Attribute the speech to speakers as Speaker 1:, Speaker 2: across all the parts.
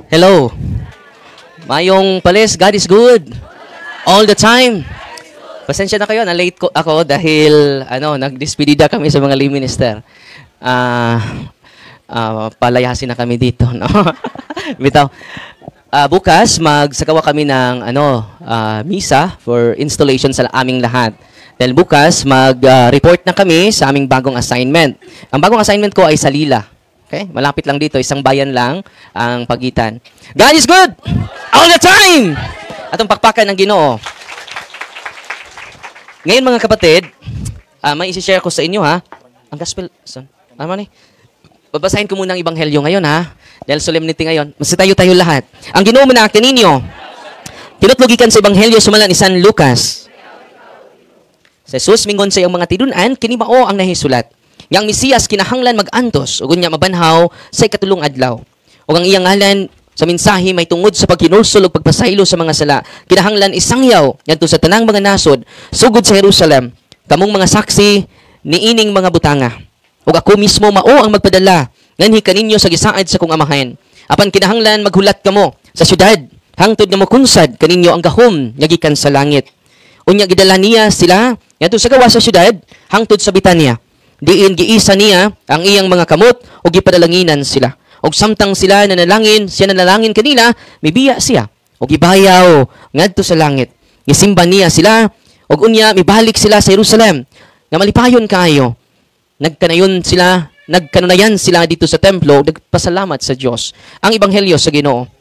Speaker 1: Hello. Mayong palis, God is good. All the time. Pasensya na kayo, na-late ako dahil nagdespedida kami sa mga lay minister. Palayasin na kami dito, no? Bitaw. Bukas magsagawa kami ng misa for installation sa aming lahat. Dahil bukas mag-report na kami sa aming bagong assignment. Ang bagong assignment ko ay sa Lila. Okay? Malapit lang dito, isang bayan lang ang pagitan. God is good all the time. Atong pakpakan ng Ginoo. Ngayon mga kapatid, may isi-share ko sa inyo ha. Ang gospel, babasahin ko muna ang ebanghelyo ngayon ha. Dahil solemnity ngayon, mas tayo lahat. Ang Ginoo manakti ninyo. Tinutlugikan sa ebanghelyo sumala ni San Lucas. Sa Jesus mingon sa iyang mga tidunan, kini mao ang nahisulat. Yang Mesiyas kinahanglan mag-antos ug unya mabanhaw sa ikatulong adlaw. Ug ang iyang ngalan sa mensahe may tungod sa paghinulsol ug pagpasaylo sa mga sala. Kinahanglan isangyaw ngadto sa tanang mga nasod sugod sa Jerusalem. Kamong mga saksi niining mga butanga. Ug ako mismo mao ang magpadala nganhi kaninyo sa gisaad sa kong amahan. Apan kinahanglan maghulat kamo sa syudad hangtod nga mokunsad kaninyo ang gahom nga gikan sa langit. Unya gidala niya sila ngadto sa gawas sa syudad hangtod sa Betania. Diin giisa niya ang iyang mga kamot ug gipadalanginan sila. Og samtang sila nanalangin, siya nanalangin kanila, mibiya siya ug gibayaw ngadto sa langit. Gisimba niya sila ug unya mibalik sila sa Jerusalem. Nga malipayon kaayo. Nagkanunayan sila dito sa templo, nagpasalamat sa Dios. Ang ebanghelyo sa Ginoo.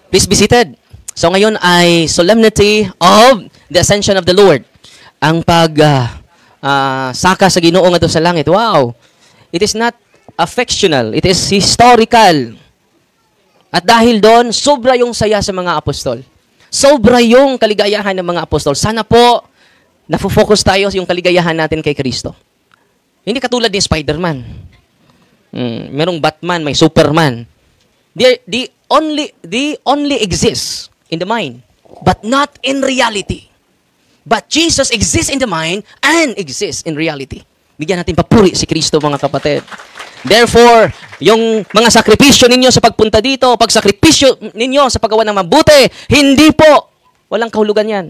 Speaker 1: Please be seated. So ngayon ay solemnity of the ascension of the Lord. Ang saka sa Ginoo ngadto sa langit. Wow. It is not fictional, it is historical. At dahil doon, sobra yung saya sa mga apostol. Sobra yung kaligayahan ng mga apostol. Sana po nafo-focus tayo yung kaligayahan natin kay Kristo. Hindi katulad ni Spider-Man. Merong Batman, may Superman. They only exist in the mind, but not in reality. But Jesus exists in the mind and exists in reality. Bigyan natin papuri si Kristo, mga kapatid. Therefore, yung mga sakripisyo ninyo sa pagpunta dito, pagsakripisyo ninyo sa paggawa ng mabuti, hindi po. Walang kahulugan yan.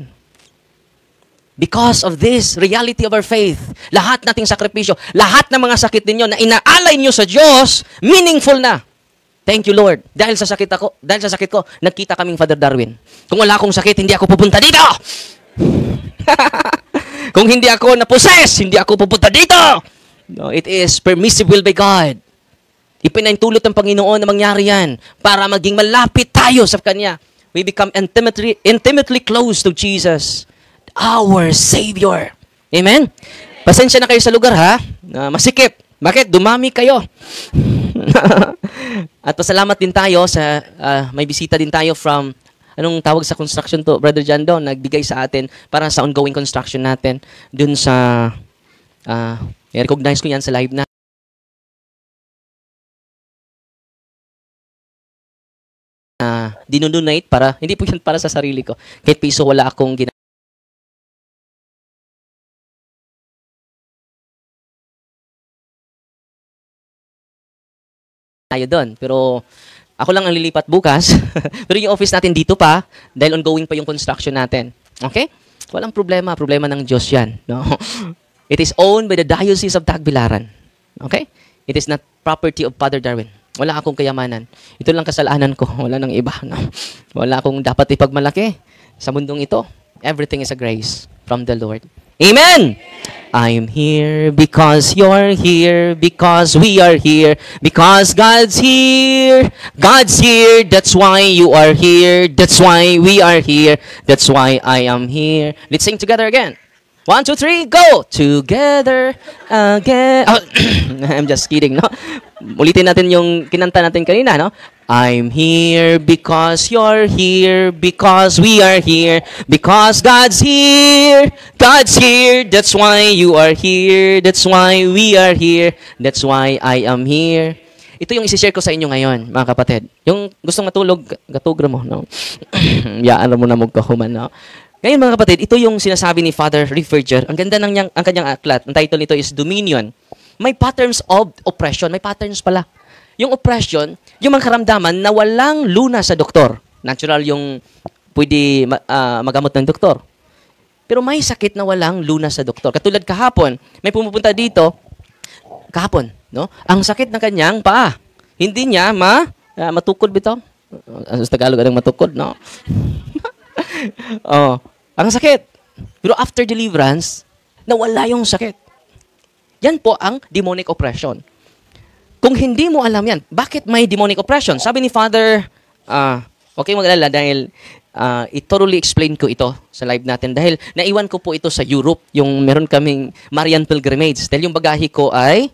Speaker 1: Because of this reality of our faith, lahat nating sakripisyo, lahat ng mga sakit ninyo na inaalay nyo sa Diyos, meaningful na. Thank you, Lord. Dahil sa sakit ko, nagkita kaming Father Darwin. Kung wala akong sakit, hindi ako pupunta dito. Kung hindi ako na-possess, hindi ako pupunta dito. No, it is permissible by God. Ipinaintulot ng Panginoon na mangyari yan para maging malapit tayo sa Kanya. We become intimately close to Jesus, our Savior. Amen? Pasensya na kayo sa lugar, ha? Masikip. Bakit? Dumami kayo. At pasalamat din tayo sa, may bisita din tayo from, anong tawag sa construction to? Brother John Don, nagbigay sa atin para sa ongoing construction natin dun sa, i-recognize ko yan sa live na. Dinodonate para, hindi po yan para sa sarili ko. Kahit piso wala akong tayo doon. Pero ako lang ang lilipat bukas. Pero yung office natin dito pa dahil ongoing pa yung construction natin. Okay? Walang problema. Problema ng Diyos yan. No? It is owned by the Diocese of Tagbilaran. Okay? It is not property of Father Darwin. Wala akong kayamanan. Ito lang kasalanan ko. Wala nang iba. No? Wala akong dapat ipagmalaki sa mundong ito. Everything is a grace from the Lord. Amen! I'm here because you're here, because we are here, because God's here. God's here, that's why you are here, that's why we are here, that's why I am here. Let's sing together again. 1, 2, 3, go! Together again. Oh, I'm just kidding, no? Ulitin natin yung kinanta natin kanina, no? I'm here because you're here, because we are here, because God's here. God's here, that's why you are here, that's why we are here, that's why I am here. Ito yung isi-share ko sa inyo ngayon, mga kapatid. Yung gustong matulog, gatugra mo, no? Yaan mo na magkahuman, no? Ngayon, mga kapatid, ito yung sinasabi ni Father Rifferger. Ang ganda ng ang kanyang aklat. Ang title nito is Dominion. May patterns of oppression. May patterns pala. Yung oppression, yung mga karamdaman na walang lunas sa doktor. Natural yung pwede magamot ng doktor. Pero may sakit na walang lunas sa doktor. Katulad kahapon, may pumupunta dito, kahapon, no? Ang sakit ng kanyang paa. Hindi niya matukod bitaw. Sa Tagalog, anong matukod, no? Oh, ang sakit. Pero after deliverance, nawala yung sakit. Yan po ang demonic oppression. Kung hindi mo alam yan, bakit may demonic oppression? Sabi ni Father, okay mag-alala dahil i-thoroughly explain ko ito sa live natin. Dahil naiwan ko po ito sa Europe, yung meron kaming Marian Pilgrimage. Dahil yung bagahe ko ay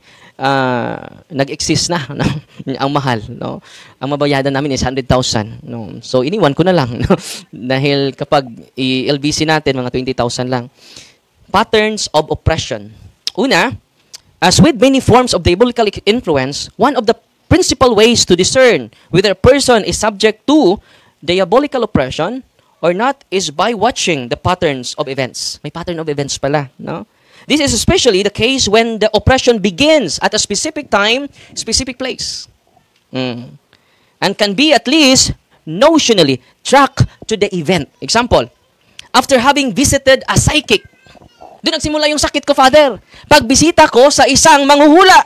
Speaker 1: nag-exist na. No? Ang mahal. No? Ang mabayadan namin is 100,000. No? So, iniwan ko na lang. No? Dahil kapag i-LBC natin, mga 20,000 lang. Patterns of oppression. Una, as with many forms of diabolical influence, one of the principal ways to discern whether a person is subject to diabolical oppression or not is by watching the patterns of events. May pattern of events pala, no? This is especially the case when the oppression begins at a specific time, specific place. And can be at least notionally tracked to the event. Example, after having visited a psychic, doon nagsimula yung sakit ko, Father. Pagbisita ko sa isang manghuhula.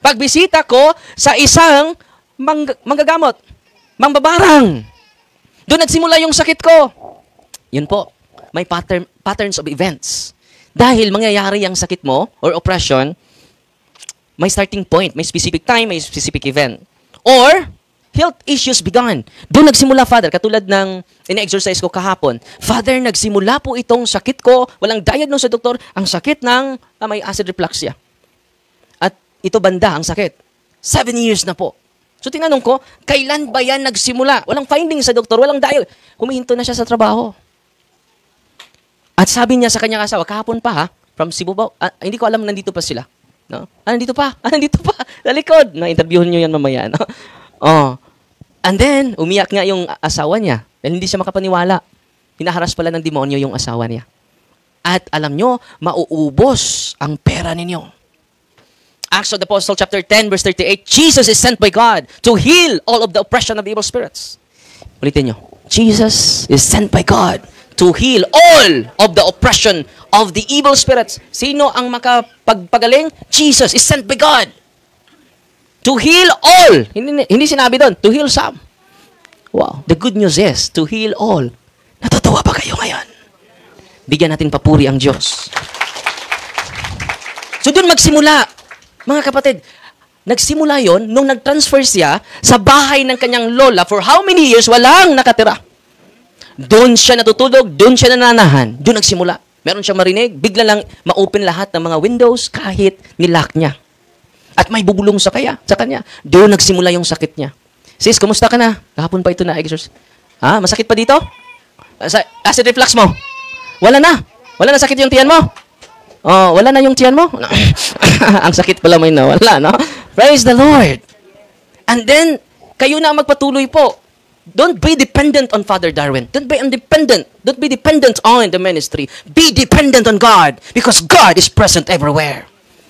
Speaker 1: Pagbisita ko sa isang manggagamot. Mangbabarang. Doon nagsimula yung sakit ko. Yun po. May patterns of events. Dahil mangyayari yung sakit mo or oppression, may starting point, may specific time, may specific event. Or, health issues began. Doon nagsimula, Father, katulad ng ina-exercise ko kahapon. Father, nagsimula po itong sakit ko, walang diagnose sa doktor, ang sakit ng may acid refluxia. At ito banda, ang sakit. 7 years na po. So tinanong ko, kailan ba yan nagsimula? Walang findings sa doktor, walang diagnose. Humihinto na siya sa trabaho. At sabi niya sa kanyang asawa, kahapon pa ha, from Cebu ba? Hindi ko alam, nandito pa sila. No? Nandito pa, nandito pa, sa likod. Na-interviewin niyo yan mamaya. No? Oh. And then, umiyak nga yung asawa niya. Dahil hindi siya makapaniwala. Hinaharas pala ng demonyo yung asawa niya. At alam nyo, mauubos ang pera ninyo. Acts of the Apostle chapter 10 verse 38, Jesus is sent by God to heal all of the oppression of evil spirits. Ulitin nyo. Jesus is sent by God to heal all of the oppression of the evil spirits. Sino ang makapagpagaling? Jesus is sent by God. To heal all. Hindi sinabi doon, to heal some. Wow. The good news is, to heal all. Natutuwa ba kayo ngayon? Bigyan natin papuri ang Diyos. So doon magsimula, mga kapatid, nagsimula yon nung nag-transfer siya sa bahay ng kanyang lola for how many years walang nakatira. Doon siya natutulog, doon siya nananahan. Doon nagsimula. Meron siyang marinig, bigla lang ma-open lahat ng mga windows kahit nilock niya. At may bubulong sa kanya. Doon nagsimula yung sakit niya. Sis, kumusta ka na? Kahapon pa ito na exercise. Masakit pa dito? Acid reflux mo? Wala na. Wala na sakit yung tiyan mo? Oh, wala na yung tiyan mo? Ang sakit pala may nawala, no? Praise the Lord. And then, kayo na magpatuloy po. Don't be dependent on Father Darwin. Don't be independent. Don't be dependent on the ministry. Be dependent on God because God is present everywhere.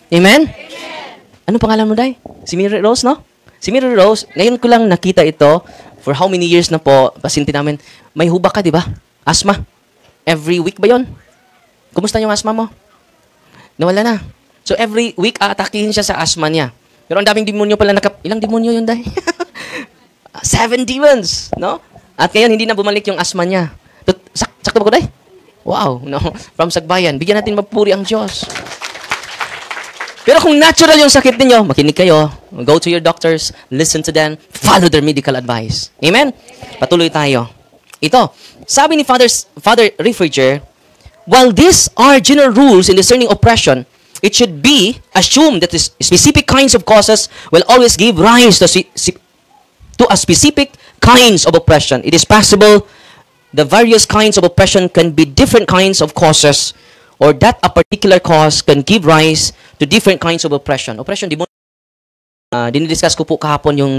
Speaker 1: Amen? Ano pangalan mo, Day? Si Mary Rose, no? Si Mary Rose, ngayon ko lang nakita ito for how many years na po, pasyente namin. May hubak ka, di ba? Asthma. Every week ba yon? Kumusta yung asthma mo? Nawala na. So every week, aatakihin siya sa asthma niya. Pero ang daming demonyo pala ilang demonyo yun, Day? 7 demons, no? At ngayon, hindi na bumalik yung asthma niya. Sakto ba ko, Day? Wow, no? From Sagbayan. Bigyan natin mapuri ang Diyos. Pero kung natural yung sakit ninyo, makinig kayo, go to your doctors, listen to them, follow their medical advice. Amen? Patuloy tayo. Ito, sabi ni Father Riffiger, while these are general rules in discerning oppression, it should be assumed that specific kinds of causes will always give rise to a specific kinds of oppression. It is possible the various kinds of oppression can be different kinds of causes or that a particular cause can give rise to different kinds of oppression. Oppression, dinidiscuss ko po kahapon yung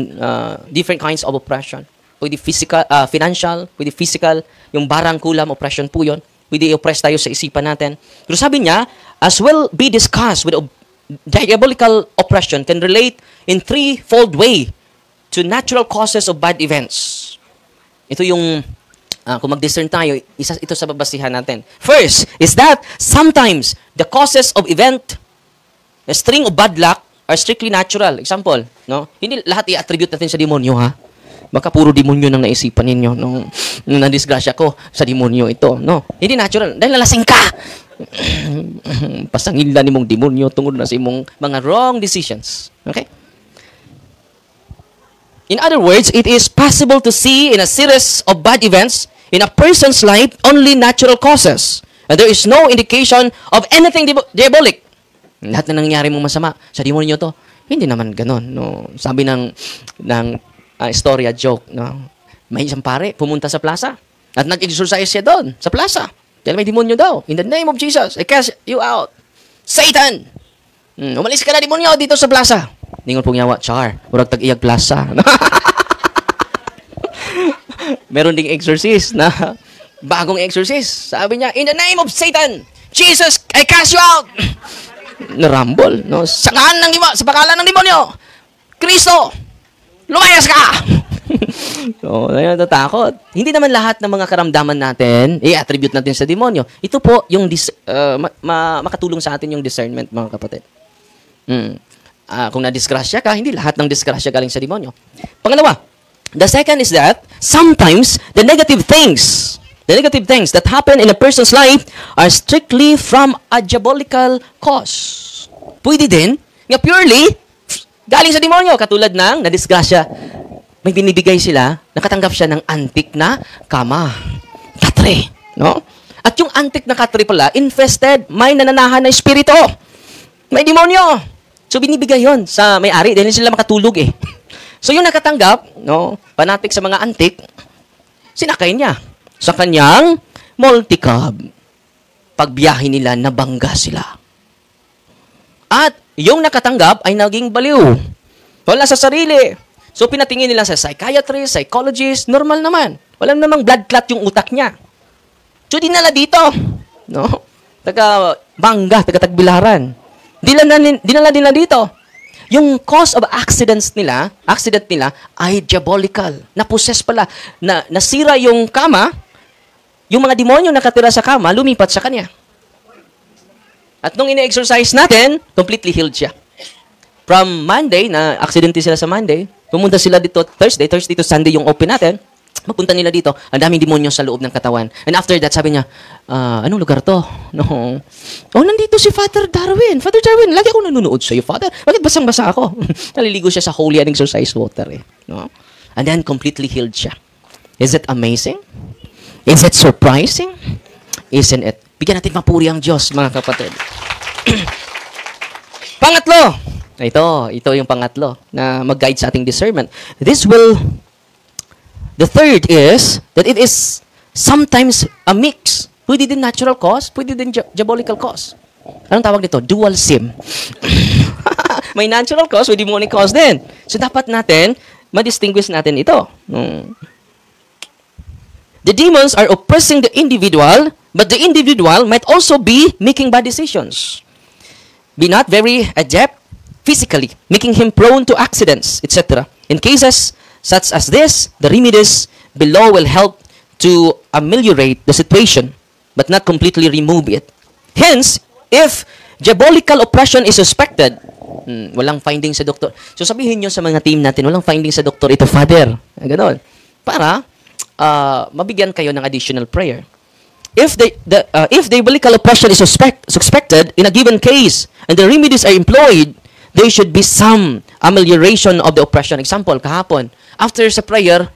Speaker 1: different kinds of oppression. Pwede physical, financial, pwede physical, yung barang kulam, oppression po yun. Pwede i-oppress tayo sa isipan natin. Pero sabi niya, as will be discussed with diabolical oppression can relate in threefold way to natural causes of bad events. Ito yung, kung mag-discern tayo, isa ito sa babasihan natin. First, is that sometimes the causes of event, a string of bad luck, are strictly natural. Example, no? Hindi lahat i-attribute natin sa demonyo, ha? Baka puro demonyo nang naisipan ninyo nung nadisgrasya ko sa demonyo ito. No, hindi natural. Dahil nalasing ka. Pasangila ni mong demonyo tungod na sa imong mga wrong decisions. Okay? In other words, it is possible to see in a series of bad events in a person's life only natural causes. And there is no indication of anything diabolic. Lahat na nangyari mong masama sa demonyo to, hindi naman ganon. No? Sabi ng istorya joke, no? May isang pare pumunta sa plaza at nag-exercise siya doon sa plaza. Dahil may demonyo daw. In the name of Jesus, I cast you out. Satan! Umalis ka na demonyo dito sa plaza. Ningon pong yawa, char. Murag tag-iyag plaza. Meron ding exorcist na bagong exorcist. Sabi niya, in the name of Satan, Jesus, I cast you out. Narambol. No? Sa pangalan ng demonyo, Kristo, lumayas ka! So, natatakot. Hindi naman lahat ng mga karamdaman natin, i-attribute natin sa demonyo. Ito po, yung makatulong sa atin yung discernment, mga kapatid. Kung na-disgrasya ka, hindi lahat ng disgrasya galing sa demonyo. Pangalawa, the second is that, sometimes, the negative things that happen in a person's life are strictly from a diabolical cause. Pwede din, nga purely, galing sa demonyo, katulad ng na-disgrasya. May binibigay sila, nakatanggap siya ng antik na kama. Katre. No? At yung antik na katre pala, infested, may nananahan na espiritu. May demonyo. So, binibigay yon sa may-ari dahil sila makatulog eh. So, yung nakatanggap, no, panatik sa mga antik, sinakay niya sa kanyang multicab. Pagbiyahe nila, nabangga sila. At yung nakatanggap ay naging baliw. Wala sa sarili. So, pinatingin nila sa psychiatrist, psychologist, normal naman. Walang namang blood clot yung utak niya. So, dinala dito. No? Taga-bangga, taga-tagbilaran. Dinala nila dito. Yung cause of accident nila ay diabolical. Na-possess pala. Nasira yung kama, yung mga demonyo nakatira sa kama, lumipat sa kanya. At nung ina-exercise natin, completely healed siya. From Monday, na-accidente sila sa Monday, pumunta sila dito Thursday to Sunday yung open natin, magpunta nila dito, ang daming demonyo sa loob ng katawan. And after that, sabi niya, anong lugar to? No. Nandito si Father Darwin. Father Darwin, lagi ako nanonood sa'yo, Father. Bakit basang-basa ako? Naliligo siya sa holy and exercise water. No? And then, completely healed siya. Is it amazing? Is it surprising? Isn't it? Bigyan natin mapuri ang Diyos, mga kapatid. Pangatlo, ito yung pangatlo na mag-guide sa ating discernment. The third is that it is sometimes a mix. Pwede din natural cause, pwede din diabolical cause. Anong tawag nito? Dual sim. May natural cause, may demonic cause din. So dapat natin, ma-distinguish natin ito. The demons are oppressing the individual, but the individual might also be making bad decisions. Be not very adept physically, making him prone to accidents, etc. In cases such as this, the remedies below will help to ameliorate the situation, but not completely remove it. Hence, if diabolical oppression is suspected, walang findings sa doktor. So sabihin nyo sa mga team natin, walang findings sa doktor, ito, Father. Ganon. Para mabigyan kayo ng additional prayer. If diabolical oppression is suspected in a given case and the remedies are employed, there should be some amelioration of the oppression. Example, kahapon, after sa prayer,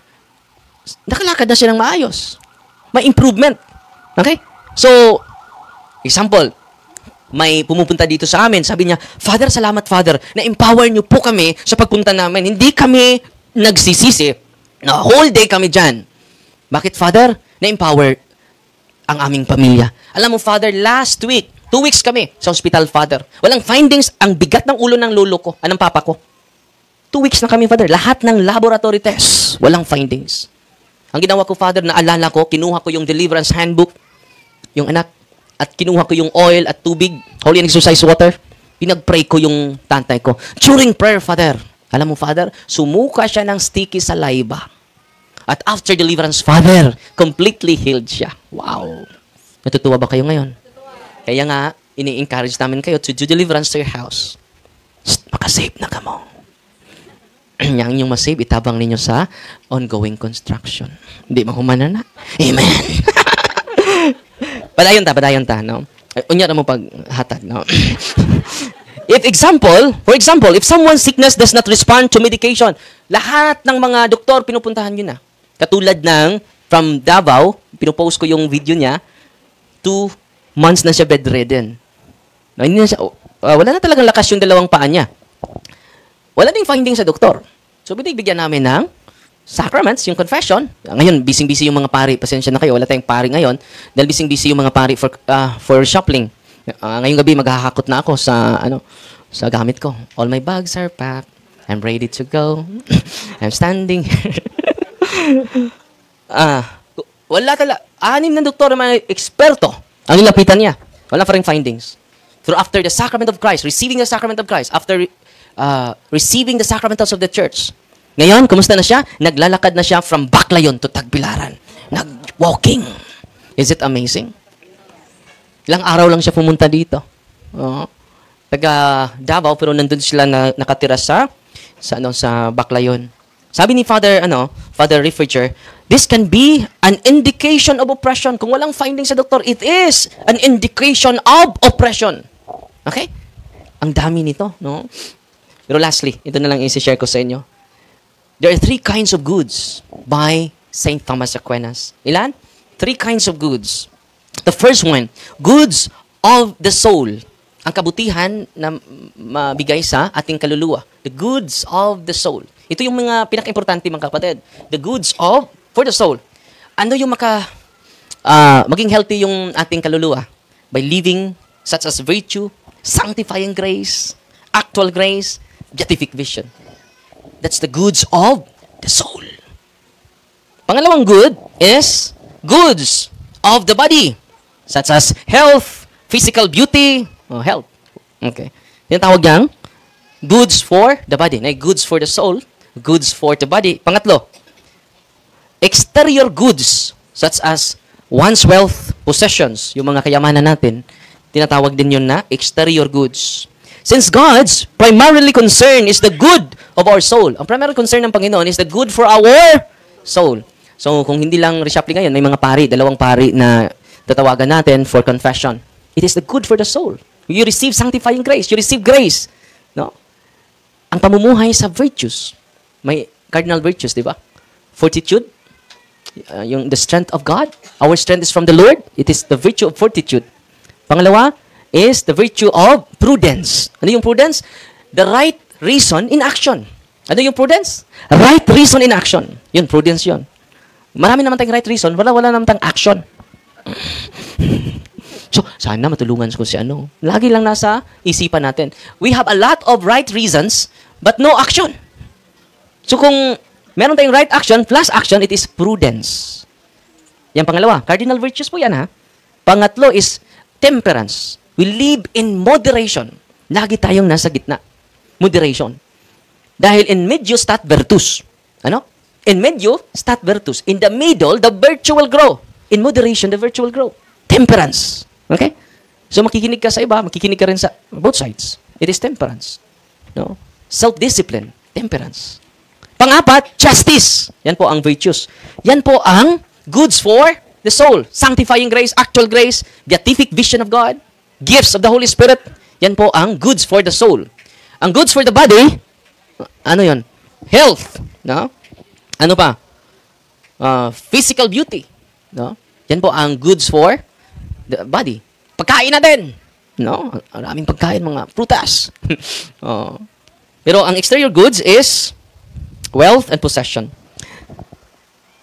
Speaker 1: nakalakad na siya ng maayos. May improvement. Okay? So, example, may pumupunta dito sa amin, sabi niya, Father, salamat Father, na-empower niyo po kami sa pagpunta namin. Hindi kami nagsisisi. Na whole day kami dyan. Bakit, Father? Na-empower ang aming pamilya. Alam mo, Father, last week, 2 weeks kami sa hospital, Father. Walang findings. Ang bigat ng ulo ng lolo ko, anong papa ko. 2 weeks na kami, Father. Lahat ng laboratory tests, walang findings. Ang ginawa ko, Father, naalala ko, kinuha ko yung deliverance handbook, yung anak, at kinuha ko yung oil at tubig, holy and exercise water. Pinag-pray ko yung tatay ko. During prayer, Father, alam mo, Father, sumuka siya ng sticky saliva. At after deliverance, Father, completely healed siya. Wow. Natutuwa ba kayo ngayon? Kaya nga, ini-encourage namin kayo to do deliverance to your house. Makasave na ka mo. Yang inyong masave, itabang ninyo sa ongoing construction. Hindi mahumana na. Amen. Padayon ta, no? Unya na mo paghatag, no? For example, if someone's sickness does not respond to medication, lahat ng mga doktor pinupuntahan yun na. Katulad ng, from Davao, pinupost ko yung video niya, 2 months na siya bedridden. No, hindi na siya, wala na talagang lakas yung dalawang paa niya. Wala ding finding sa doktor. So, binibigyan namin ng sacraments, yung confession. Ngayon, busy-busy yung mga pari. Pasensya na kayo, wala tayong pari ngayon. Dahil busy-busy yung mga pari for shopping. Ngayong gabi, maghahakot na ako sa gamit ko. All my bags are packed. I'm ready to go. I'm standing here. Wala talaga. 6 na doktor, mga eksperto. Ang nilapitan niya. Wala pa rin findings. Through after the sacrament of Christ, receiving the sacrament of Christ, after receiving the sacramentals of the church. Ngayon, kumusta na siya? Naglalakad na siya from Baclayon to Tagbilaran. Nag-walking. Is it amazing? Ilang araw lang siya pumunta dito. Taga Davao, pero nandun sila nakatira sa Baclayon. Sabi ni Father Riffiger, this can be an indication of oppression. Kung walang finding sa doktor, it is an indication of oppression. Okay? Ang dami nito, no? Pero lastly, ito na lang i-share ko sa inyo. There are 3 kinds of goods by St. Thomas Aquinas. Ilan? 3 kinds of goods. The first one, goods of the soul. Ang kabutihan na mabigay sa ating kaluluwa. The goods of the soul. Ito yung mga pinaka-importante, mga kapatid. The goods for the soul. Ano yung maging healthy yung ating kaluluwa? By living such as virtue, sanctifying grace, actual grace, beatific vision. That's the goods of the soul. Pangalawang good is goods of the body, such as health, physical beauty, health. Okay. Yung tawag niyang goods for the body. Goods for the soul, goods for the body. Pangatlo, exterior goods, such as one's wealth, possessions, yung mga kayamanan natin, tinatawag din yun na exterior goods. Since God's primarily concern is the good of our soul. Ang primary concern ng Panginoon is the good for our soul. So, kung hindi lang reshuffling ngayon, may mga pari, 2 pari na tatawagan natin for confession. It is the good for the soul. You receive sanctifying grace. You receive grace. No? Ang pamumuhay sa virtues. May cardinal virtues, di ba? Fortitude. The strength of God. Our strength is from the Lord. It is the virtue of fortitude. Pangalawa is the virtue of prudence. Ano yung prudence? The right reason in action. Ano yung prudence? Right reason in action. Yun, prudence yun. Marami naman tayong right reason, wala naman tayong action. So, sana matulungan ko si ano. Lagi lang nasa isipan natin. We have a lot of right reasons, but no action. So, kung meron tayong right action plus action, it is prudence. Yan pangalawa. Cardinal virtues po yan, ha? Pangatlo is temperance. We live in moderation. Lagi tayong nasa gitna. Moderation. Dahil in medio stat virtus. Ano? In medio stat virtus. In the middle, the virtue will grow. In moderation, the virtue will grow. Temperance. Okay? So makikinig ka sa iba, makikinig ka rin sa both sides. It is temperance. No? Self-discipline. Temperance. Pang-apat, justice. Yan po ang virtues. Yan po ang goods for the soul. Sanctifying grace, actual grace, beatific vision of God, gifts of the Holy Spirit. Yan po ang goods for the soul. Ang goods for the body, ano yon? Health. No? Ano pa? Physical beauty. No? Yan po ang goods for the body. Pagkain na din. No? Maraming pagkain, mga prutas. Pero ang exterior goods is wealth and possession.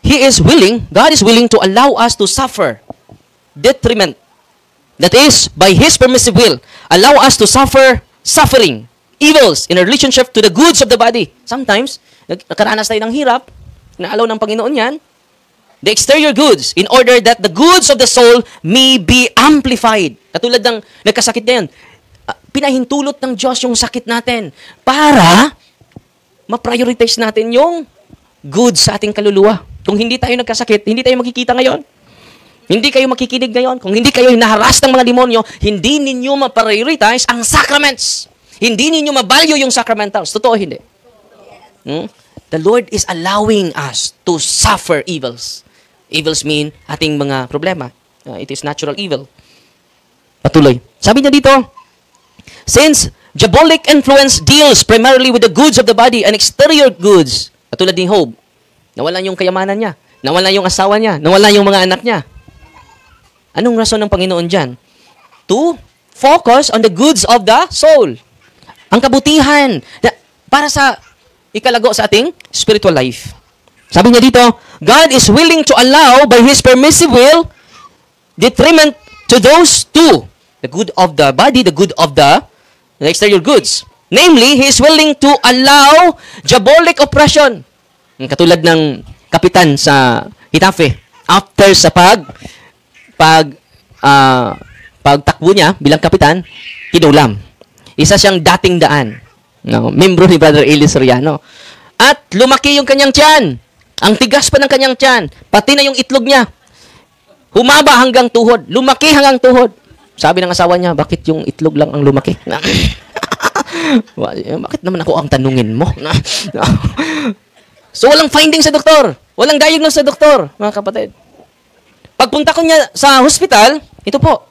Speaker 1: God is willing to allow us to suffer detriment. That is, by His permissive will, allow us to suffering, evils in a relationship to the goods of the body. Sometimes, nakaranas tayo ng hirap, naalaw ng Panginoon yan, the exterior goods, in order that the goods of the soul may be amplified. Katulad ng nagkasakit na yan, pinahintulot ng Diyos yung sakit natin para ma-prioritize natin yung good sa ating kaluluwa. Kung hindi tayo nagkasakit, hindi tayo makikita ngayon. Hindi kayo makikinig ngayon. Kung hindi kayo hinaharas ng mga demonyo, hindi ninyo ma-prioritize ang sacraments. Hindi ninyo ma-value yung sacramentals. Totoo hindi? The Lord is allowing us to suffer evils. Evils mean ating mga problema. It is natural evil. Patuloy. Sabi niya dito, since diabolic influence deals primarily with the goods of the body and exterior goods, katulad ni Job, nawalan yung kayamanan niya, nawalan yung asawa niya, nawalan yung mga anak niya. Anong rason ng Panginoon dyan? To focus on the goods of the soul. Ang kabutihan para sa ikalago sa ating spiritual life. Sabi niya dito, God is willing to allow by His permissive will detriment to those two. The good of the body, the good of the exterior goods. Namely, He is willing to allow diabolic oppression. Katulad ng kapitan sa Hitafe. After sa pagtakbo niya bilang kapitan, kinulam. Isa siyang dating daan. No, membro ni Brother Eli Soriano. At lumaki yung kanyang tiyan. Ang tigas pa ng kanyang tiyan. Pati na yung itlog niya. Humaba hanggang tuhod. Lumaki hanggang tuhod. Sabi ng asawa niya, bakit yung itlog lang ang lumaki? Bakit naman ako ang tanungin mo? So, walang finding sa doktor. Walang diagnose sa doktor, mga kapatid. Pagpunta ko niya sa hospital, ito po,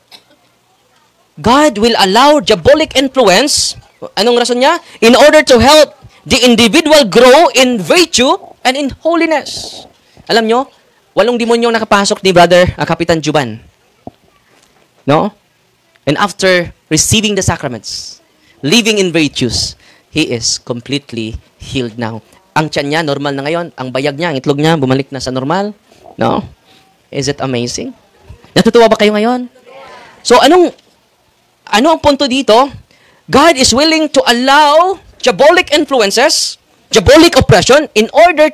Speaker 1: God will allow diabolic influence. Anong rason niya? In order to help the individual grow in virtue and in holiness. Alam nyo, 8 demonyong nakapasok ni Brother Kapitan Juban. No? And after receiving the sacraments, living in virtues, he is completely healed now. Ang tiyan niya, normal na ngayon. Ang bayag niya, ang itlog niya, bumalik na sa normal. No? Is it amazing? Natutuwa ba kayo ngayon? So, ano ang punto dito? God is willing to allow diabolic influences, diabolic oppression, in order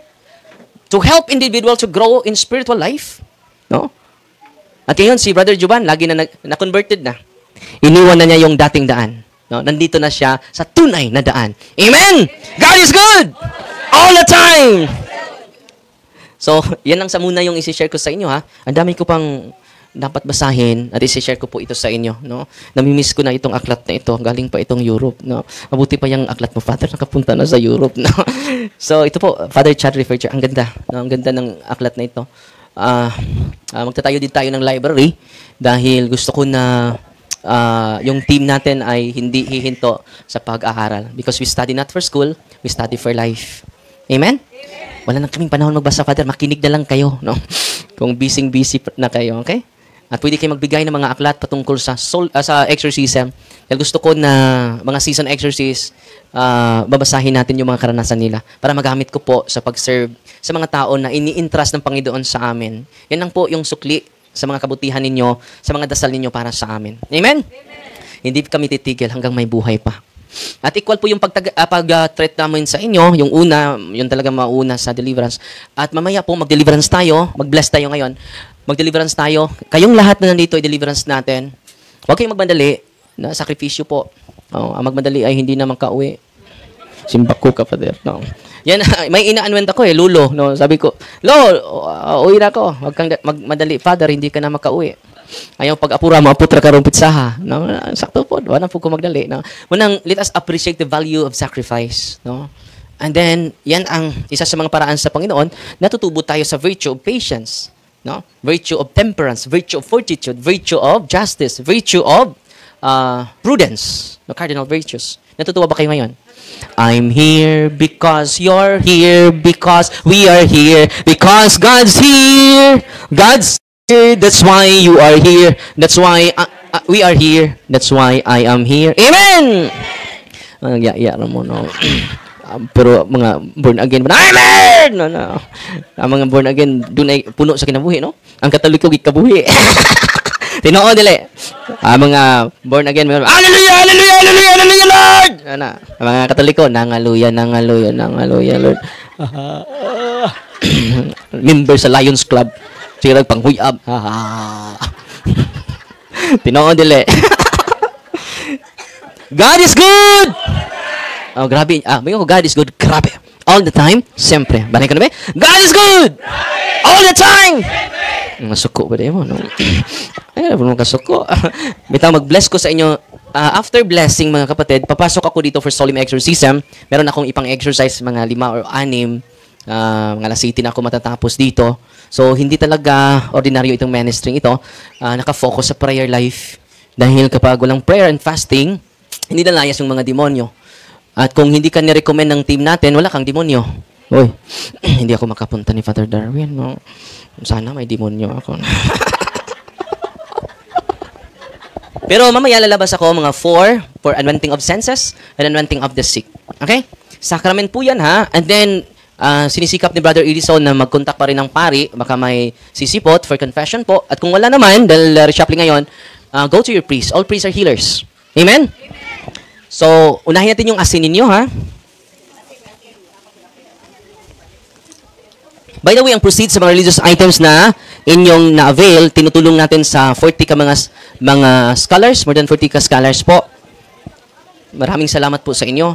Speaker 1: to help individuals to grow in spiritual life. No? At ngayon, si Brother Juban, lagi na converted na. Iniwan na niya yung dating daan. No? Nandito na siya sa tunay na daan. Amen! God is good! All the time! So, yan lang sa muna yung isi-share ko sa inyo, ha? Ang dami ko pang dapat basahin at isi-share ko po ito sa inyo, no? Namimiss ko na itong aklat na ito. Galing pa itong Europe, no? Mabuti pa yung aklat mo, Father, nakapunta na sa Europe, no? So, ito po, Father Chad Rifferger. Ang ganda, no? Ang ganda ng aklat na ito. Magtatayo din tayo ng library dahil gusto ko na yung team natin ay hindi hihinto sa pag-aaral. Because we study not for school, we study for life. Amen? Wala na kaming panahon magbasa, Father. Makinig na lang kayo, no? Kung busy na kayo, okay? At pwede kayo magbigay ng mga aklat patungkol sa exorcism. Dahil gusto ko na mga season exorcist, babasahin natin yung mga karanasan nila para magamit ko po sa pag-serve sa mga tao na ini-entrust ng Panginoon sa amin. Yan lang po yung sukli sa mga kabutihan ninyo, sa mga dasal ninyo para sa amin. Amen? Hindi kami titigil hanggang may buhay pa. At equal po yung pag-treat namin sa inyo, yung una, yung talaga mauna sa deliverance. At mamaya po, mag-deliverance tayo, mag-bless tayo ngayon. Mag-deliverance tayo. Kayong lahat na nandito ay deliverance natin. Huwag kayong magmadali, na sakripisyo po. Ang magmadali ay hindi na makauwi. Simbak ko, Father. No. Yan, may ina-anwent ako Lulo. No? Sabi ko, uwi na ako. Huwag kang magmadali, Father, hindi ka na makauwi. Ayaw pag-apura mo, aputra ka rong pitsaha. No? Sakto po, wala po ko magdali. No? Munang, let us appreciate the value of sacrifice. No? And then, yan ang isa sa mga paraan sa Panginoon, natutubo tayo sa virtue of patience. No? Virtue of temperance, virtue of fortitude, virtue of justice, virtue of prudence. No? Cardinal virtues. Natutuwa ba kayo ngayon? I'm here because you're here, because we are here, because God's here. God's here. That's why you are here. That's why we are here. That's why I am here. Amen! Nagyayara mo, no? Pero mga born again, amen! No. Ang mga born again, doon ay puno sa kinabuhi, no? Ang Katoliko, gikabuhi. Tinoo dili. Mga born again, hallelujah, hallelujah, hallelujah, hallelujah, Lord! Ano? Mga Katoliko, nangaluya, Lord. Member sa Lions Club. Sirag panghuyab. Tinoo dili. God is good! Oh, grabe. May God is good. Grabe. All the time? Siyempre. Banay ko na ba? God is good! All the time! Masuko ba din mo? No? Ay, ano mo kasuko? Bitaw, mag-bless ko sa inyo. After blessing, mga kapatid, papasok ako dito for solemn exorcism. Meron akong ipang exercise, mga 5 or 6. Mga alas 18 na ako matatapos dito. So, hindi talaga ordinaryo itong ministry ito. Nakafocus sa prayer life. Dahil kapag walang prayer and fasting, hindi nalayas yung mga demonyo. At kung hindi ka nirecommend ng team natin, wala kang demonyo. Uy, hindi ako makapunta ni Father Darwin. No? Sana may demonyo ako. Pero mamaya lalabas ako mga 4 for anointing of senses and anointing of the sick. Okay? Sacrament po yan ha. And then, sinisikap ni Brother Edison na mag-contact pa rin ng pari. Baka may sisipot for confession po. At kung wala naman, dahil reshuffling ngayon, go to your priest. All priests are healers. Amen? So, unahin natin yung asin ninyo ha. By the way, ang proceeds sa mga religious items na inyong na-avail, tinutulong natin sa 40 ka mga scholars, more than 40 ka scholars po. Maraming salamat po sa inyo.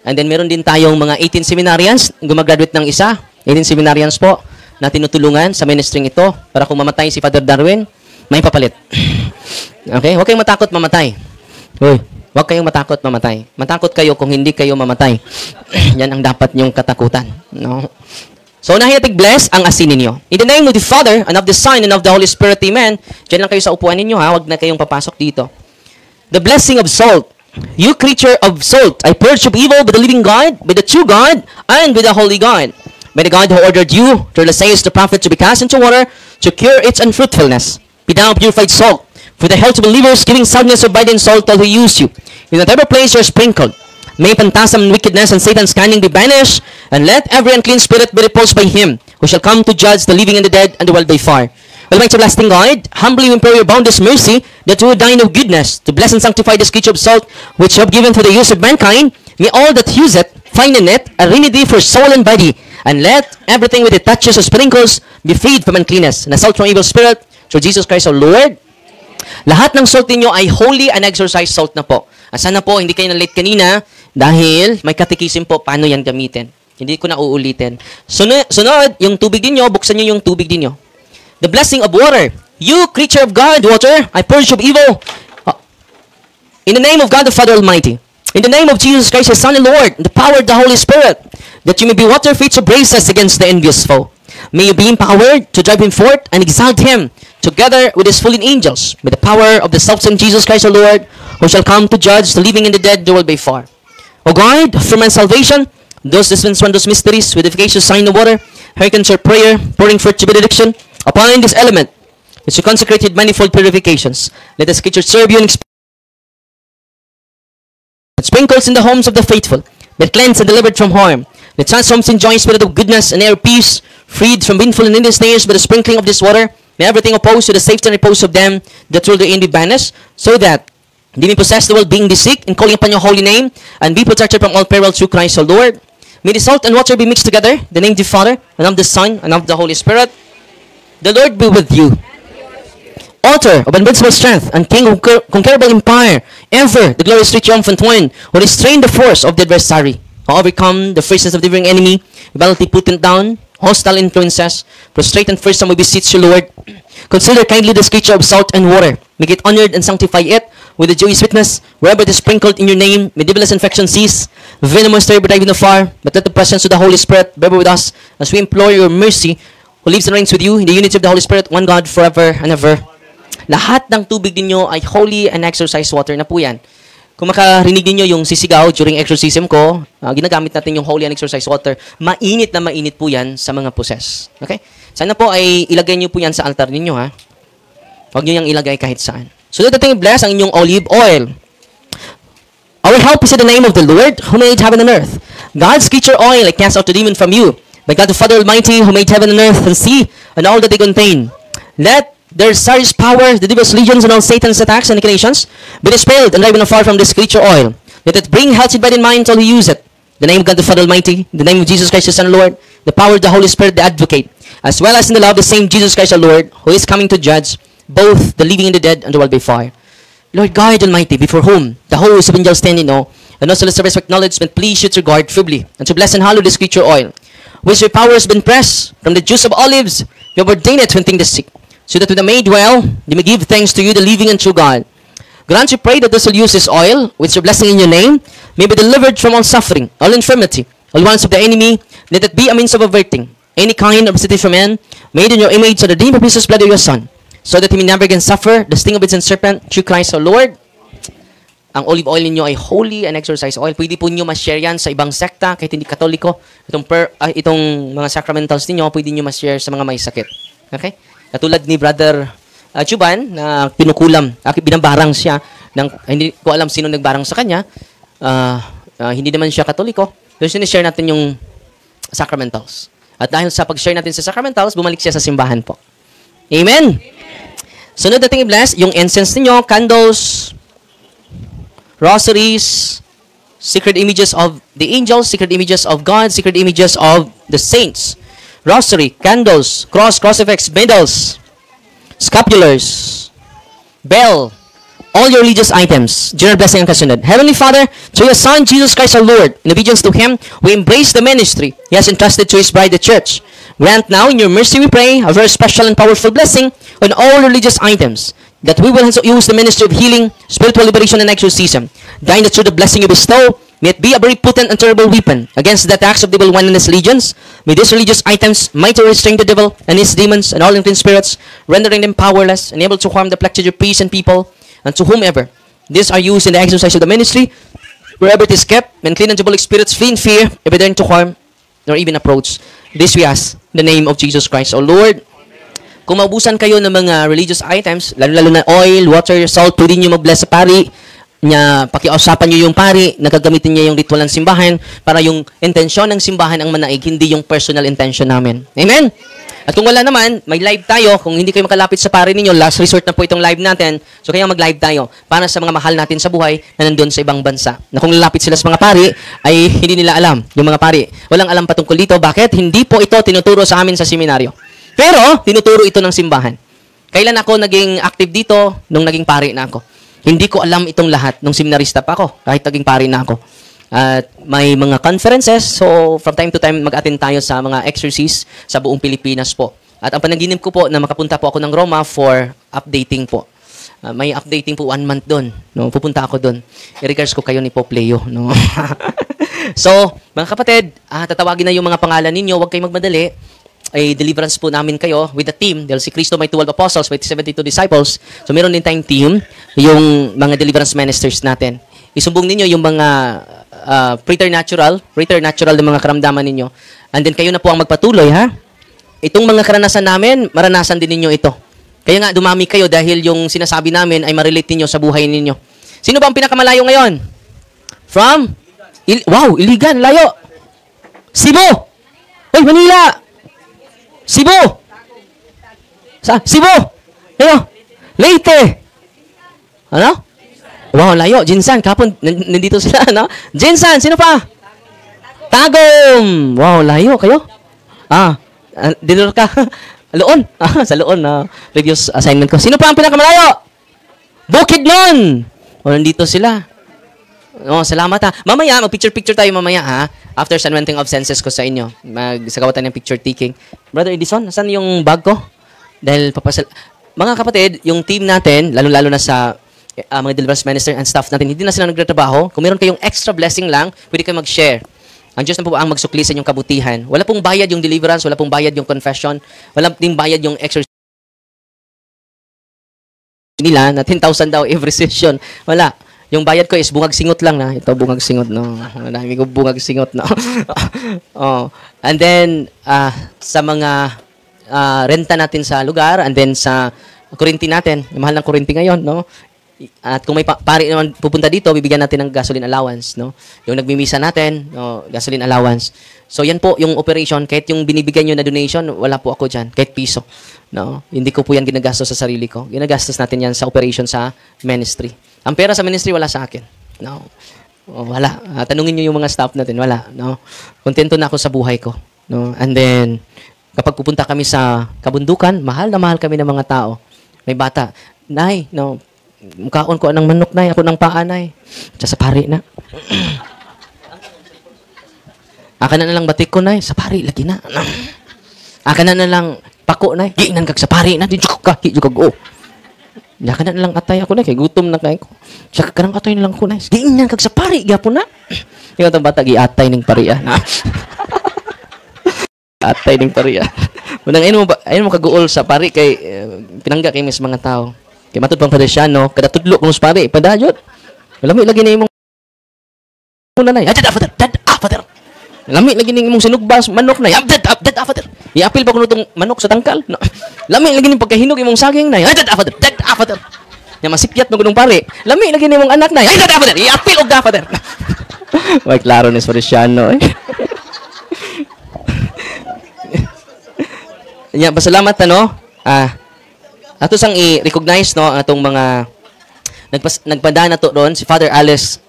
Speaker 1: And then meron din tayong mga 18 seminarians, gumagraduate ng isa. 18 seminarians po na tinutulungan sa ministering ito para kung mamatay si Father Darwin, may papalit. Okay? Huwag kayong matakot mamatay. Uy, huwag kayong matakot mamatay. Matakot kayo kung hindi kayo mamatay. Yan ang dapat niyong katakutan. No? So, nahiyatig bless ang asin ninyo. In the name of the Father, and of the Son, and of the Holy Spirit, Amen. Diyan lang kayo sa upuan ninyo, ha? Huwag na kayong papasok dito. The blessing of salt. You creature of salt, I purge of evil by the living God, by the true God, and by the holy God. By the God who ordered you, through the sayings of the prophet, to be cast into water, to cure its unfruitfulness. Be thou purified salt, for the health of believers, giving soundness of bite and salt till he use you. In whatever place you are sprinkled, may phantasm and wickedness and Satan's cunning be banished, and let every unclean spirit be repulsed by him, who shall come to judge the living and the dead, and the world by fire. Almighty everlasting God, humbly we implore your boundless mercy, that you would dine of goodness, to bless and sanctify this creature of salt, which you have given for the use of mankind. May all that use it find in it a remedy for soul and body, and let everything with it touches or sprinkles be freed from uncleanness, and assault from evil spirit, through Jesus Christ our Lord. Lahat ng salt ninyo ay holy and exorcised salt na po. Sana po, hindi kayo na-late kanina, dahil may katikisim po paano yan gamitin. Hindi ko na uulitin. Sunod, yung tubig ninyo, buksan nyo yung tubig ninyo. The blessing of water. You, creature of God, water, I purge of evil. In the name of God the Father Almighty. In the name of Jesus Christ, His Son and Lord, in the power of the Holy Spirit, that you may be water fit to brace us against the envious foe. May you be empowered to drive him forth and exalt him, together with his fallen angels, by the power of the self-same Jesus Christ our Lord, who shall come to judge the living and the dead, the world by fire. O God, for my salvation, those dispense those mysteries, with efficacious sign of water, hearken our prayer, pouring forth to benediction, upon this element, which you consecrated manifold purifications. Let the scripture serve you and sprinkles in the homes of the faithful, that cleansed and delivered from harm. Let transforms enjoy spirit of goodness and air of peace, freed from sinful and endless snares by the sprinkling of this water. May everything opposed to the safety and repose of them that rule therein be banished, so that they may possess the world, being the sick, and calling upon your holy name, and be protected from all peril through Christ our Lord. May the salt and water be mixed together, the name of the Father, and of the Son, and of the Holy Spirit. The Lord be with you. Author of invincible strength, and King of conquerable empire, ever the glorious triumphant one, who restrained the force of the adversary, who overcome the fierceness of the divine enemy, violently put them down, hostile influences, prostrate and fearsome we beseech you, Lord. Consider kindly this creature of salt and water. Make it honored and sanctify it with the joyous witness, wherever it is sprinkled in your name, may devilous infection cease, venomous terror drive in the fire, but let the presence of the Holy Spirit be with us, as we implore your mercy, who lives and reigns with you in the unity of the Holy Spirit, one God, forever and ever. Lahat ng tubig ninyo ay holy and exorcised water na po yan. Kung makarinig niyo yung sisigaw during exorcism ko, ginagamit natin yung holy and exorcised water. Mainit na mainit po yan sa mga possess. Okay? Sana po ay ilagay niyo po yan sa altar ninyo, ha? Huwag niyo yung ilagay kahit saan. So, dating bless ang inyong olive oil. Our help is in the name of the Lord, who made heaven and earth. God's creature oil, I cast out the demon from you. By God the Father Almighty, who made heaven and earth and sea, and all that they contain. Let their Cyrus power, the devil's legions, and all Satan's attacks and inclinations be dispelled and driven afar from this creature oil. Let it bring healthy body and mind till he use it. The name of God the Father Almighty, the name of Jesus Christ, His Son, Lord, the power of the Holy Spirit, the Advocate, as well as in the love of the same Jesus Christ, our Lord, who is coming to judge both the living and the dead and the world by fire. Lord God Almighty, before whom the hosts of angels stand in awe, and also the service of acknowledgement, please should regard feebly, and to bless and hallow this creature oil, which your power has been pressed from the juice of olives, you have ordained it to anoint the sick, so that when they may dwell, they may give thanks to you, the living and true God. Grant, we pray, that those who use this oil, with your blessing in your name, may be delivered from all suffering, all infirmity, all wants of the enemy. Let it be a means of averting any kind of visitation from man, made in your image, so the redeemed of Jesus' blood of your Son, so that he may never again suffer the sting of its serpent, through Christ our Lord. Ang olive oil ninyo ay holy and exorcise oil. Pwede po nyo ma-share yan sa ibang sekta, kahit hindi katoliko. Itong mga sacramentals ninyo, pwede nyo ma-share sa mga may sakit. Okay? Katulad ni Brother Chuban, na pinukulam, binabarang siya, hindi ko alam sino nagbarang sa kanya, hindi naman siya katoliko. So, sinishare natin yung sacramentals. At dahil sa pag-share natin sa sacramentals, bumalik siya sa simbahan po. Amen? Sunod natin i-bless, yung incense ninyo, candles, rosaries, sacred images of the angels, sacred images of God, sacred images of the saints. Rosary, candles, crucifix, medals, scapulars, bell, all your religious items. General blessing ang kasunod. Heavenly Father, through your Son, Jesus Christ our Lord, in obedience to Him, we embrace the ministry He has entrusted to His bride, the Church. Grant now, in your mercy we pray, a very special and powerful blessing on all religious items, that we will use the ministry of healing, spiritual liberation, and exorcism. Dying that through the blessing you bestow, may it be a very potent and terrible weapon against the attacks of the evil one and his legions. May these religious items mighty restrain the devil and his demons and all unclean spirits, rendering them powerless and able to harm the plectrude of peace and people, and to whomever these are used in the exercise of the ministry, wherever it is kept, and clean and diabolic spirits flee in fear, if they dare to harm, nor even approach. This we ask, in the name of Jesus Christ, O Lord. Kung maubusan kayo ng mga religious items, lalo-lalo na oil, water, salt, pwede nyo mag-bless sa pari, niya, pakiusapan nyo yung pari, nagagamitin niya yung ritual ng simbahan, para yung intensyon ng simbahan ang manaig, hindi yung personal intention namin. Amen? At kung wala naman, may live tayo. Kung hindi kayo makalapit sa pari ninyo, last resort na po itong live natin. So kaya mag-live tayo para sa mga mahal natin sa buhay na nandun sa ibang bansa. Na kung lalapit sila sa mga pari, ay hindi nila alam. Yung mga pari, walang alam patungkol dito. Bakit? Hindi po ito tinuturo sa amin sa seminaryo. Pero, tinuturo ito ng simbahan. Kailan ako naging active dito? Nung naging pari na ako. Hindi ko alam itong lahat nung seminarista pa ako, kahit naging pari na ako. At may mga conferences, so from time to time mag-attend tayo sa mga exercise sa buong Pilipinas po. At ang panaginip ko po na makapunta po ako ng Roma for updating po. May updating po 1 month doon. No? Pupunta ako doon. I-regards ko kayo ni Pope Leo. No? So, mga kapatid, tatawagin na yung mga pangalan ninyo. Huwag kayong magmadali. Ay deliverance po namin kayo with the team. Dahil si Cristo may 12 apostles, may 72 disciples. So meron din tayong team, yung mga deliverance ministers natin. Isumbong ninyo yung mga preternatural ng mga karamdaman ninyo. And then kayo na po ang magpatuloy, ha? Itong mga karanasan namin, maranasan din ninyo ito. Kaya nga dumami kayo dahil yung sinasabi namin ay ma-relate ninyo sa buhay ninyo. Sino ba ang pinakamalayo ngayon? From? Wow, Iligan, layo. Cebu! Oy, Manila! Cebu! Cebu! Ayo! Leyte! Ano? Wow, layo. Jinsan, kapon, nandito sila, no? Jinsan, sino pa? Tagum! Wow, layo kayo? Dinur ka? Loon. Sa Loon, previous assignment ko. Sino pa ang pinakamalayo? Bukidnon! O, nandito sila. Salamat ha. Mamaya, mag-picture-picture tayo mamaya ha. After submitting of senses ko sa inyo. Magsagawa tayo ng picture taking. Brother Edison, saan yung bag ko? Dahil mga kapatid, yung team natin, lalo-lalo na sa mga deliverance minister and staff natin, hindi na sila nagtatrabaho. Kung meron kayong extra blessing lang, pwede kayo mag-share. Ang Diyos na po ang magsukli sa inyong kabutihan. Wala pong bayad yung deliverance, wala pong bayad yung confession, wala pong bayad yung exercise nila na 10,000 daw every session. Wala. Yung bayad ko is bungag singot lang na. Ito, bungag singot, no? Marami ko bungag singot, no? And then, sa mga renta natin sa lugar, and then sa kurinti natin, yung mahal ng kurinti ngayon, no? At kung may pari naman pupunta dito, bibigyan natin ng gasoline allowance, no? Yung nagmimisa natin, no? Gasoline allowance. So, yan po yung operation. Kahit yung binibigyan nyo na donation, wala po ako dyan. Kahit piso, no? Hindi ko po yan ginagastos sa sarili ko. Ginagastos natin yan sa operation sa ministry. Ang pera sa ministry, wala sa akin. No. Wala. Tanungin nyo yung mga staff natin. Wala. No. Kontento na ako sa buhay ko. No. And then, kapag pupunta kami sa kabundukan, mahal na mahal kami ng mga tao. May bata. Nay, no, Mukaon ko ng manok nay, ako ng paa nay. Sa pari na. Aka na lang batik ko nay, sa pari lagi na. Aka na lang pako nay, giinan kag sa pari na, di jukog ka, oh. Yaka na lang atay ako na, kay gutom na kayo ko. Saka ka nang atay na lang ko na. Giinan kag sa pari, gapon na. Yung itong bata, giatay ng pariya. Atay ng pariya. Munang ayun mo kaguol sa pari, kay pinangga kay mis mga tao. Kay matod pang Padesyano, kada tudlo kung sa pari, padayot. Lami lagi na imong nanay. Dad, father. Lami lagi na imong sinugbas, manok na. Dad, father. Iapil pa ko nitong manok sa tangkal. No. Lami lagi ning pagkahinog imong saging na. Dad, father. Nya masipyat mo gudong pare. Lami lagi nimong anak na. Dad, father. Iapil og father. Way klaro ni Padesyano eh. Nya pasalamat no. Ato sang i-recognize no ang atong mga nagpadana to doon si Father Alice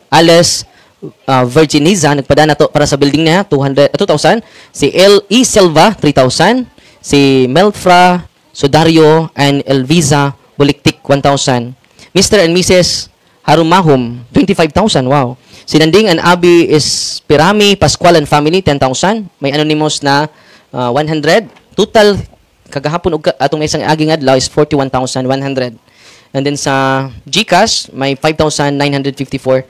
Speaker 1: Virginiza nagpadana to para sa building niya 2,000, si L.E. Silva 3,000, si Melfra Sodario and Elviza Buliktik 1,000, Mr. and Mrs. Harumahum 25,000. Wow. Si Nanding and Abby is Pirami Pascual and family 10,000. May anonymous na 100. Total kagahapon og atong isang aging adlaw is 41,100. And then sa GCash may 5,954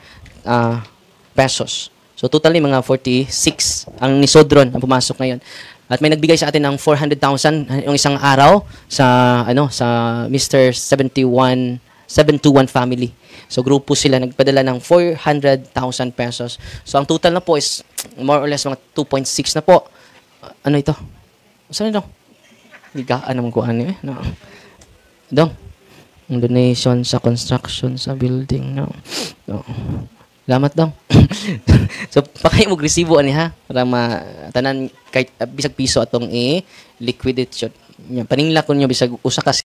Speaker 1: pesos. So totally mga 46 ang ni Sodron ang pumasok ngayon. At may nagbigay sa atin ng 400,000 yung isang araw sa sa Mr. 721 family. So grupo sila nagpadala ng 400,000 pesos. So ang total na po is more or less mga 2.6 na po. Ano ito? Saan ito? Ligaan naman ko ano eh. No. Dong. Donation sa construction sa building. No. Salamat dong. So pakay mo resibo ani ha para tanan kahit bisag piso atong i-liquidate shot. Paningla ko niyo bisag usa ka